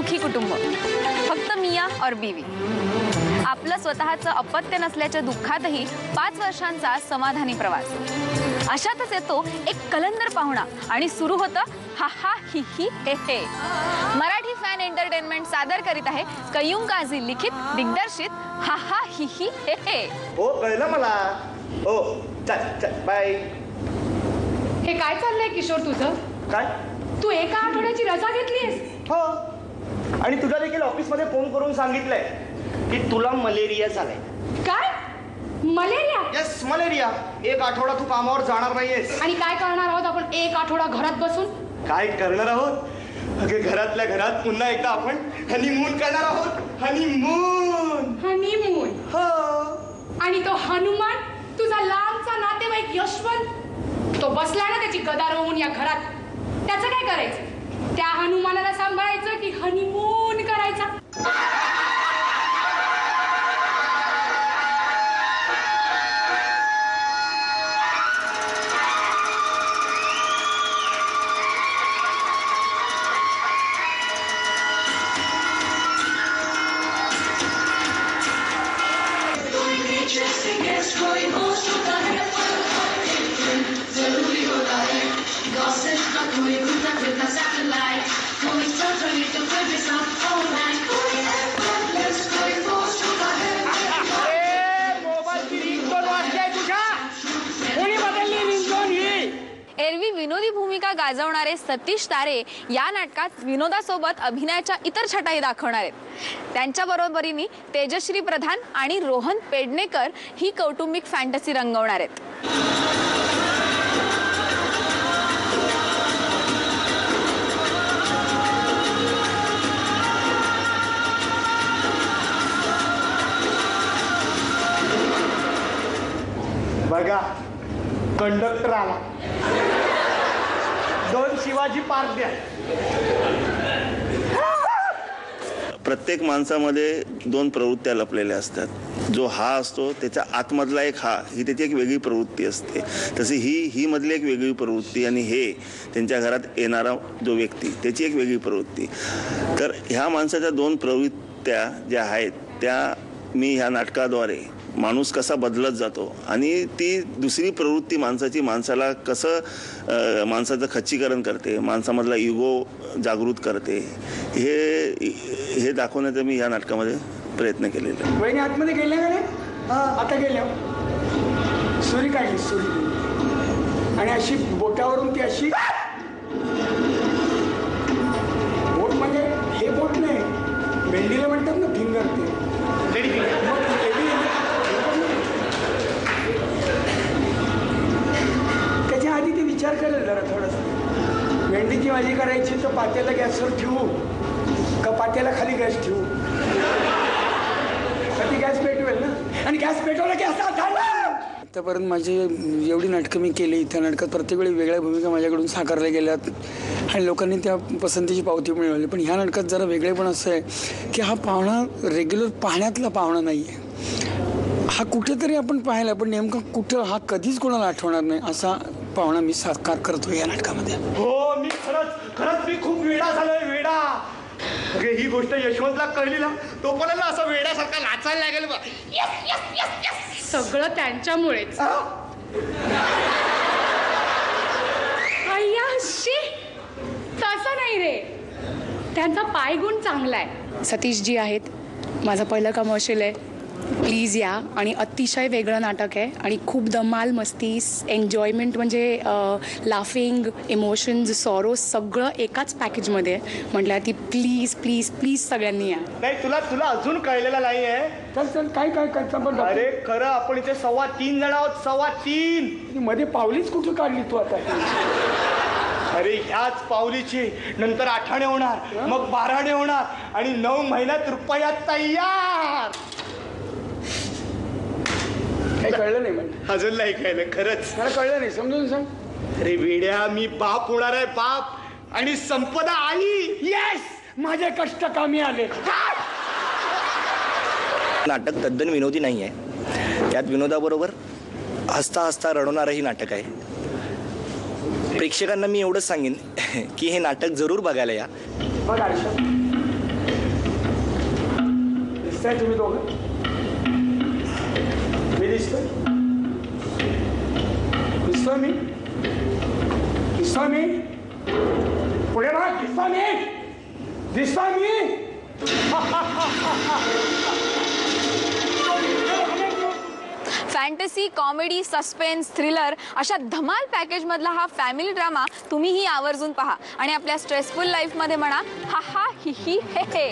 सुखी कुटुंब, फक्त मिया और बीवी। आपलं स्वतःचं अपत्य नसल्याच्या दुःखातही 5 वर्षांचा समाधानी प्रवास। अशातच येतो एक कलंदर पाहुणा आणि सुरू होतं हा हा ही ही हे हे। मराठी फॅन एंटरटेनमेंट सादर करीत आहे कय्यूम काझी लिखित दिग्दर्शित हा हा ही ही हे हे। हो कळलं मला। हो चल चल बाय। हे काय चाललंय किशोर तुझं? काय? तू एका आठवड्याची रजा घेतलीस? हो, आणि तुझ्या देखील ऑफिसमध्ये फोन करून सांगितलंय की तुला मलेरिया झालाय। काय? मलेरिया? Yes malaria. 1 आठवडा तू कामावर जाणार नाहीयेस। आणि काय करणार आहोत आपण 1 आठवडा घरात बसून? काय करणार आहोत? अगे घरातल्या घरात पुन्हा एकदा आपण हनीमून करणार आहोत। हनीमून। हनीमून? हो। आणि तो हनुमान तुझा लांबचा नातेवाईक यशवंत, तो बसला ना त्याची गदा रोवून या घरात, त्याचं काय करायचं? त्या हनुमानाला सांभाळायचं की हनीमून करायचा? एरवी विनोदी भूमिका गाजवणारे सतीश तारे या नाटकात विनोदासोबत अभिनयाच्या इतर छटाई दाखवणार आहेत। त्यांच्या बरोबरीने तेजश्री प्रधान आणि रोहन पेडणेकर ही कौटुंबिक फॅन्टसी रंगवणार आहेत। बघा कंडक्टर आला। 2 शिवाजी पार्क द्या। प्रत्येक माणसामध्ये 2 प्रवृत्त्या लपलेल्या असतात। जो हा असतो त्याच्या आतमधला एक हा, ही त्याची एक वेगळी प्रवृत्ती असते। तशी ही मधली एक वेगळी प्रवृत्ती आणि हे त्यांच्या घरात येणारा जो व्यक्ती त्याची एक वेगळी प्रवृत्ती। तर ह्या माणसाच्या 2 प्रवृत्त्या ज्या आहेत त्या मी ह्या नाटकाद्वारे माणूस कसा बदलत जातो आणि ती दुसरी प्रवृत्ती माणसाची माणसाला कसं माणसाचं खच्चीकरण करते, माणसामधला इगो जागृत करते, हे दाखवण्याचा मी या नाटकामध्ये प्रयत्न केलेला आहे। वहिनी आतमध्ये गेल्या का नाही? आता गेल्या। सुरी काढली सुरी, आणि अशी बोटावरून ती अशी बोट म्हणजे हे बोट नाही, मेंढीला म्हणतात ना फिंगर, ते त्याच्या आधी ते विचार करेल जरा थोडासा। मेंढीची भाजी करायची तर पात्याला गॅसवर ठेवू का पात्याला खाली गॅस ठेवू? ती गॅस पेटवेल ना, आणि गॅस पेटवला की असा झाला। आतापर्यंत माझी एवढी नाटकं मी केली, त्या नाटकात प्रत्येक वेळी वेगळ्या भूमिका माझ्याकडून साकारल्या गेल्यात आणि लोकांनी त्या पसंतीची पावती मिळवली। पण ह्या नाटकात जरा वेगळेपण असं आहे की हा पाहुणा रेग्युलर पाहण्यातला पाहुणा नाही आहे। हा कुठेतरी आपण पाहिला, पण नेमका कुठं हा कधीच कोणाला आठवणार नाही असा पाहुणा मी साकार करतो या नाटकामध्ये। हो, मी खरंच मी खूप वेडा झालोय, वेडा। अगे ही गोष्ट यशवंतला कळली ना, तो पण ना असं वेड्यासारखा नाचायला लागेल बा। Yes yes yes yes. सगळं त्यांच्यामुळेच। अय्याशी तसं नाही रे, त्यांचा पायगुण चांगला आहे। सतीश जी आहेत, माझं पहिलं कमर्शियल आहे, प्लीज या। आणि अतिशय वेगळं नाटक आहे आणि खूप धमाल मस्ती एन्जॉयमेंट, म्हणजे लाफिंग, इमोशन्स, सॉरो सगळं एकाच पॅकेजमध्ये आहे। म्हटलं ती प्लीज प्लीज प्लीज सगळ्यांनी या। नाही तुला अजून कळलेलं नाही आहे? चल काय करता? पण अरे खरं आपण इथे 3.25 जण आहोत, 3.25। मध्ये पावलीच कुठं काढली तू आता? अरे ह्याच पावलीची नंतर 8 आणे होणार, मग 12 आणे होणार आणि 9 महिन्यात रुपया तयार। काही कळलं नाही म्हणजे? अजून नाही कळलं खरंच? मला कळलं नाही, समजून सांग। अरे वेड्या, मी बाप होणार आहे, बाप, आणि संपदा आई। येस, माझे कष्ट कामी आले। नाटक तद्दन विनोदी नाही आहे, यात विनोदाबरोबर हसता हसता रडवणारंही नाटक आहे। प्रेक्षकांना मी एवढंच सांगेन की हे नाटक जरूर बघायला या। बघ आरशा, दिसताय तुम्ही दोघं? मी दिसतोय मी पुढे बघ, दिसतोय मी फॅन्टसी, कॉमेडी, सस्पेन्स, थ्रिलर अशा धमाल पॅकेज मधला हा फॅमिली ड्रामा तुम्हीही आवर्जून पहा आणि आपल्या स्ट्रेसफुल लाईफ मध्ये म्हणा हा हा ही हे हे.